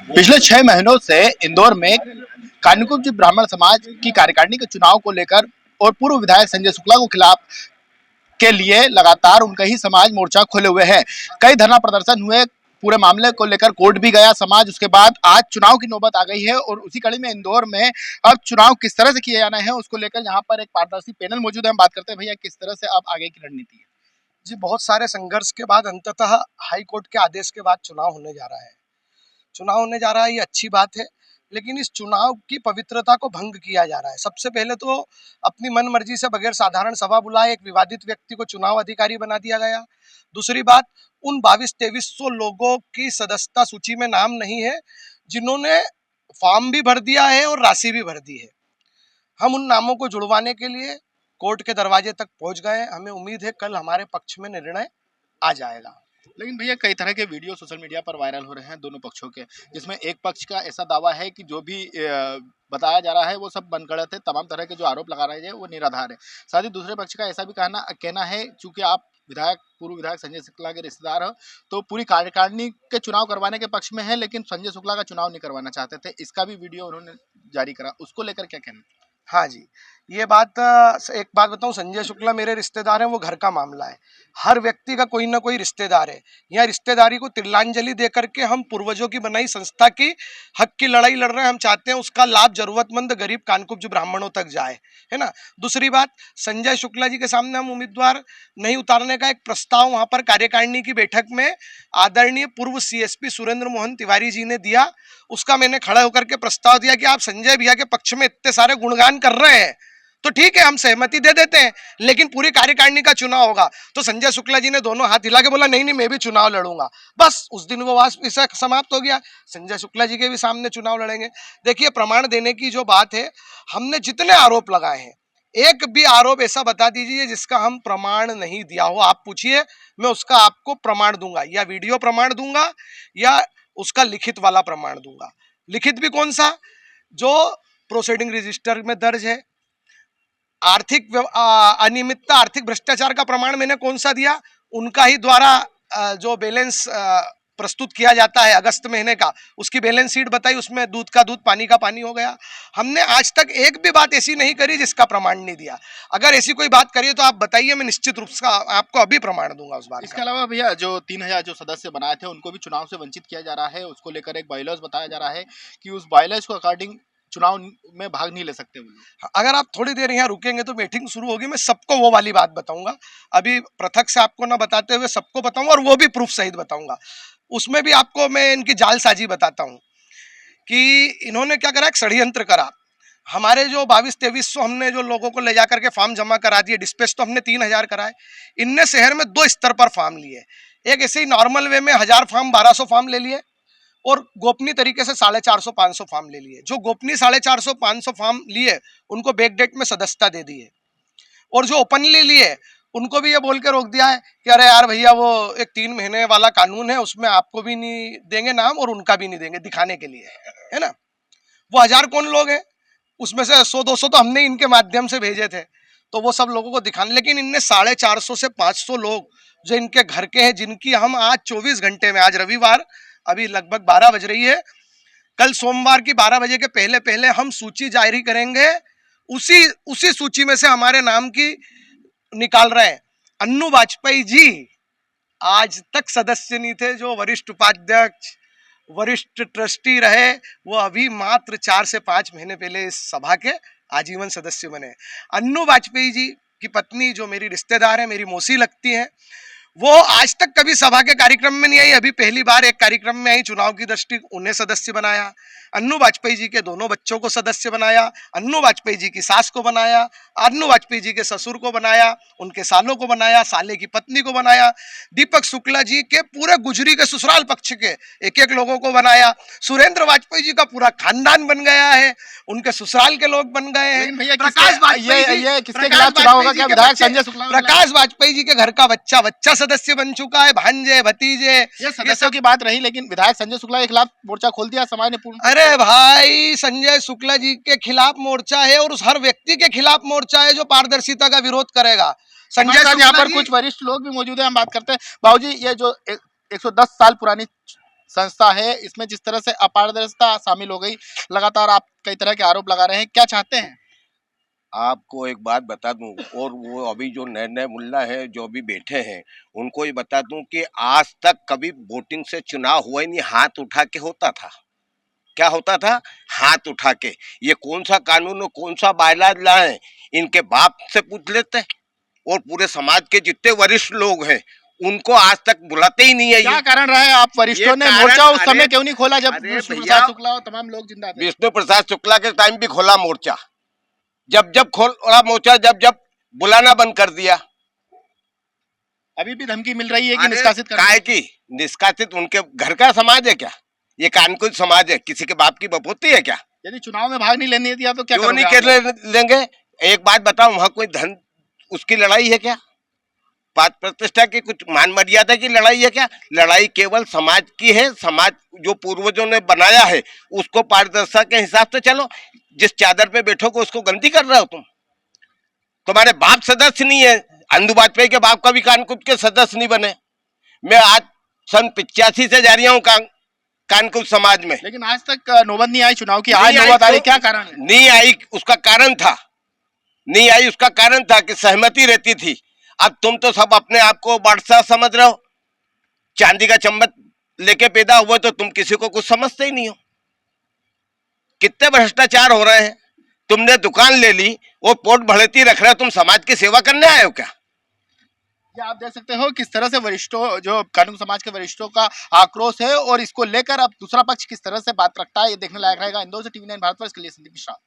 पिछले 6 महीनों से इंदौर में कान्यकुब्ज ब्राह्मण समाज की कार्यकारिणी के चुनाव को लेकर और पूर्व विधायक संजय शुक्ला को खिलाफ के लिए लगातार उनका ही समाज मोर्चा खोले हुए है। कई धरना प्रदर्शन हुए, पूरे मामले को लेकर कोर्ट भी गया समाज। उसके बाद आज चुनाव की नौबत आ गई है और उसी कड़ी में इंदौर में अब चुनाव किस तरह से किए जाना है उसको लेकर यहाँ पर एक पारदर्शी पैनल मौजूद है। हम बात करते हैं भैया किस तरह से अब आगे की रणनीति है। जी, बहुत सारे संघर्ष के बाद अंततः हाई कोर्ट के आदेश के बाद चुनाव होने जा रहा है। चुनाव होने जा रहा है, ये अच्छी बात है, लेकिन इस चुनाव की पवित्रता को भंग किया जा रहा है। सबसे पहले तो अपनी मन मर्जी से बगैर साधारण सभा बुलाए एक विवादित व्यक्ति को चुनाव अधिकारी बना दिया गया। दूसरी बात, उन 2200-2300 लोगों की सदस्यता सूची में नाम नहीं है जिन्होंने फॉर्म भी भर दिया है और राशि भी भर दी है। हम उन नामों को जुड़वाने के लिए कोर्ट के दरवाजे तक पहुंच गए। हमें उम्मीद है कल हमारे पक्ष में निर्णय आ जाएगा। लेकिन भैया कई तरह के वीडियो सोशल मीडिया पर वायरल हो रहे हैं दोनों पक्षों के, जिसमें एक पक्ष का ऐसा दावा है कि जो भी बताया जा रहा है वो सब बनगढ़ंत है, तमाम तरह के जो आरोप लगा रहे हैं वो निराधार है। साथ ही दूसरे पक्ष का ऐसा भी कहना है चूंकि आप पूर्व विधायक संजय शुक्ला के रिश्तेदार हो तो पूरी कार्यकारिणी के चुनाव करवाने के पक्ष में है, लेकिन संजय शुक्ला का चुनाव नहीं करवाना चाहते थे। इसका भी वीडियो उन्होंने जारी करा, उसको लेकर क्या कहना? हाँ जी, ये बात एक बात बताऊं, संजय शुक्ला मेरे रिश्तेदार हैं, वो घर का मामला है। हर व्यक्ति का कोई ना कोई रिश्तेदार है। यहाँ रिश्तेदारी को तिलांजलि दे करके हम पूर्वजों की बनाई संस्था की हक की लड़ाई लड़ रहे हैं। हम चाहते हैं उसका लाभ जरूरतमंद गरीब कानकुब्ज ब्राह्मणों तक जाए, है ना। दूसरी बात, संजय शुक्ला जी के सामने हम उम्मीदवार नहीं उतारने का एक प्रस्ताव वहां पर कार्यकारिणी की बैठक में आदरणीय पूर्व CSP सुरेंद्र मोहन तिवारी जी ने दिया। उसका मैंने खड़ा होकर के प्रस्ताव दिया कि आप संजय भैया के पक्ष में इतने सारे गुणगान कर रहे हैं तो ठीक है, हम सहमति दे देते हैं, लेकिन पूरी कार्यकारिणी का चुनाव होगा। तो संजय शुक्ला जी ने दोनों हाथ हिला के बोला नहीं नहीं, मैं भी चुनाव लड़ूंगा। बस उस दिन वो विषय समाप्त हो गया। संजय शुक्ला जी के भी सामने चुनाव लड़ेंगे। देखिए, प्रमाण देने की जो बात है, हमने जितने आरोप लगाए हैं, एक भी आरोप ऐसा बता दीजिए जिसका हम प्रमाण नहीं दिया हो। आप पूछिए, मैं उसका आपको प्रमाण दूंगा, या वीडियो प्रमाण दूंगा या उसका लिखित वाला प्रमाण दूंगा। लिखित भी कौन सा, जो प्रोसीडिंग रजिस्टर में दर्ज है। आर्थिक अनियमितता, आर्थिक भ्रष्टाचार का प्रमाण मैंने कौन सा दिया, उनका ही द्वारा जो बैलेंस प्रस्तुत किया जाता है अगस्त महीने का, उसकी बैलेंस शीट बताई, उसमें दूध का दूध पानी का पानी हो गया। हमने आज तक एक भी बात ऐसी नहीं करी जिसका प्रमाण नहीं दिया। अगर ऐसी कोई बात करिए तो आप बताइए, मैं निश्चित रूप से आपको अभी प्रमाण दूंगा उस बात। इसके अलावा भैया जो 3000 जो सदस्य बनाए थे उनको भी चुनाव से वंचित किया जा रहा है, उसको लेकर एक बायलॉज बताया जा रहा है कि उस बायलॉज को अकॉर्डिंग चुनाव में भाग नहीं ले सकते। अगर आप थोड़ी देर यहाँ रुकेंगे तो मीटिंग शुरू होगी, मैं सबको वो वाली बात बताऊंगा। अभी पृथक से आपको ना बताते हुए सबको बताऊंगा, और वो भी प्रूफ सहित बताऊंगा। उसमें भी आपको मैं इनकी जालसाजी बताता हूं कि इन्होंने क्या करा, एक षड्यंत्र करा। हमारे जो 2200-2300 हमने जो लोगों को ले जाकर के फॉर्म जमा करा दिए, डिस्पैच तो हमने 3000 कराए। इनने शहर में 2 स्तर पर फॉर्म लिए। एक ऐसे ही नॉर्मल वे में 1000 फॉर्म, 1200 फॉर्म ले लिए, और गोपनीय तरीके से 450-500 फॉर्म ले लिए। जो गोपनीय 450-500 फॉर्म लिए उनको बैकडेट में सदस्यता दे दी है, और जो ओपनली लिए उनको भी ये बोल के रोक दिया है कि अरे यार भैया, वो एक 3 महीने वाला कानून है, उसमें आपको भी नहीं देंगे नाम और उनका भी नहीं देंगे, दिखाने के लिए, है ना। वो 1000 कौन लोग हैं, उसमें से 100-200 तो हमने इनके माध्यम से भेजे थे, तो वो सब लोगों को दिखाने। लेकिन इनने 450 से 500 लोग जो इनके घर के हैं, जिनकी हम आज 24 घंटे में, आज रविवार, अभी लगभग 12 बज रही है, कल सोमवार की 12 बजे के पहले पहले हम सूची जारी करेंगे। उसी सूची में से हमारे नाम की निकाल रहे हैं। अन्नू वाजपेयी जी आज तक सदस्य नहीं थे, जो वरिष्ठ उपाध्यक्ष, वरिष्ठ ट्रस्टी रहे, वो अभी मात्र 4 से 5 महीने पहले इस सभा के आजीवन सदस्य बने। अन्नू वाजपेयी जी की पत्नी, जो मेरी रिश्तेदार है, मेरी मौसी लगती है, वो आज तक कभी सभा के कार्यक्रम में नहीं आई। अभी पहली बार एक कार्यक्रम में आई, चुनाव की दृष्टि, उन्हें सदस्य बनाया। अन्नू वाजपेयी जी के दोनों बच्चों को सदस्य बनाया, अन्नू वाजपेयी जी की सास को बनाया, अन्नू वाजपेयी जी के ससुर को बनाया, उनके सालों को बनाया, साले की पत्नी को बनाया, दीपक शुक्ला जी के पूरे गुजरी के ससुराल पक्ष के एक लोगों को बनाया, सुरेंद्र वाजपेयी जी का पूरा खानदान बन गया है, उनके ससुराल के लोग बन गए हैं। प्रकाश वाजपेयी किसके खिलाफ चुनाव होगा? क्या विधायक संजय शुक्ला? प्रकाश वाजपेयी जी के घर का बच्चा सदस्य बन चुका है, भांजे भतीजे। ये सदस्यों की बात रही, लेकिन विधायक संजय शुक्ला के खिलाफ मोर्चा खोल दिया समाज ने पूर्ण। अरे भाई, संजय शुक्ला जी के खिलाफ मोर्चा है, और उस हर व्यक्ति के खिलाफ मोर्चा है जो पारदर्शिता का विरोध करेगा। संजय यहाँ पर कुछ वरिष्ठ लोग भी मौजूद है, हम बात करते हैं। बाबूजी, ये जो 110 साल पुरानी संस्था है, इसमें जिस तरह से अपारदर्शिता शामिल हो गई, लगातार आप कई तरह के आरोप लगा रहे हैं, क्या चाहते हैं? आपको एक बात बता दूं, और वो अभी जो नए नए मुल्ला है जो अभी बैठे हैं, उनको ये बता दूं कि आज तक कभी वोटिंग से चुनाव हुआ ही नहीं, हाथ उठा के होता था। क्या होता था? हाथ उठा के। ये कौन सा कानून और कौन सा बायलाज लाए, इनके बाप से पूछ लेते। और पूरे समाज के जितने वरिष्ठ लोग हैं उनको आज तक बुलाते ही नहीं है। क्या कारण रहा है? आप वरिष्ठों ने कारण- मोर्चा उस अरे- समय क्यों नहीं खोला जब अरे विष्णु भैया, प्रसाद शुक्ला और तमाम लोग जिंदा थे? विष्णु प्रसाद शुक्ला के टाइम भी खोला मोर्चा, जब खोला मोर्चा, जब बुलाना बंद कर दिया। अभी भी धमकी मिल रही है कि अरे निष्कासित कर काहे की निष्कासित? उनके घर का समाज है क्या? ये कानून समाज है? किसी के बाप की बपोती है क्या? यदि चुनाव में भाग नहीं लेने दिया तो क्या क्यों नहीं करोगे आप? कर लेंगे? एक बात बताओ, वहां कोई धन उसकी लड़ाई है क्या? पात प्रतिष्ठा की, कुछ मान मर्यादा की लड़ाई है क्या? लड़ाई केवल समाज की है। समाज जो पूर्वजों ने बनाया है उसको पारदर्शिता के हिसाब से चलो। जिस चादर पे बैठो को उसको गंदी कर रहे हो तुम। तुम्हारे बाप सदस्य नहीं है, अंधु वाजपेयी के बाप का भी कानकुट के सदस्य नहीं बने। मैं आज सन 85 से जा रहा हूँ कानकुट समाज में। लेकिन आज तक नौबत नहीं आई चुनाव की, आज नहीं आई नौबत आ रही, तो- क्या कारण है? नहीं आई उसका कारण था, नहीं आई उसका कारण था कि सहमति रहती थी। अब तुम तो सब अपने आप को बादशाह समझ रहे हो, चांदी का चम्मच लेके पैदा हुए, तो तुम किसी को कुछ समझते ही नहीं हो। कितने भ्रष्टाचार हो रहे हैं। तुमने दुकान ले ली, वो पोट भड़ेती रख रहे हो, तुम समाज की सेवा करने आए हो क्या? ये आप देख सकते हो किस तरह से वरिष्ठों, जो कानून समाज के वरिष्ठों का आक्रोश है, और इसको लेकर अब दूसरा पक्ष किस तरह से बात रखता है, ये देखने लायक रहेगा। इंदौर से टीवी 9 भारतवर्ष के लिए संदीप मिश्रा।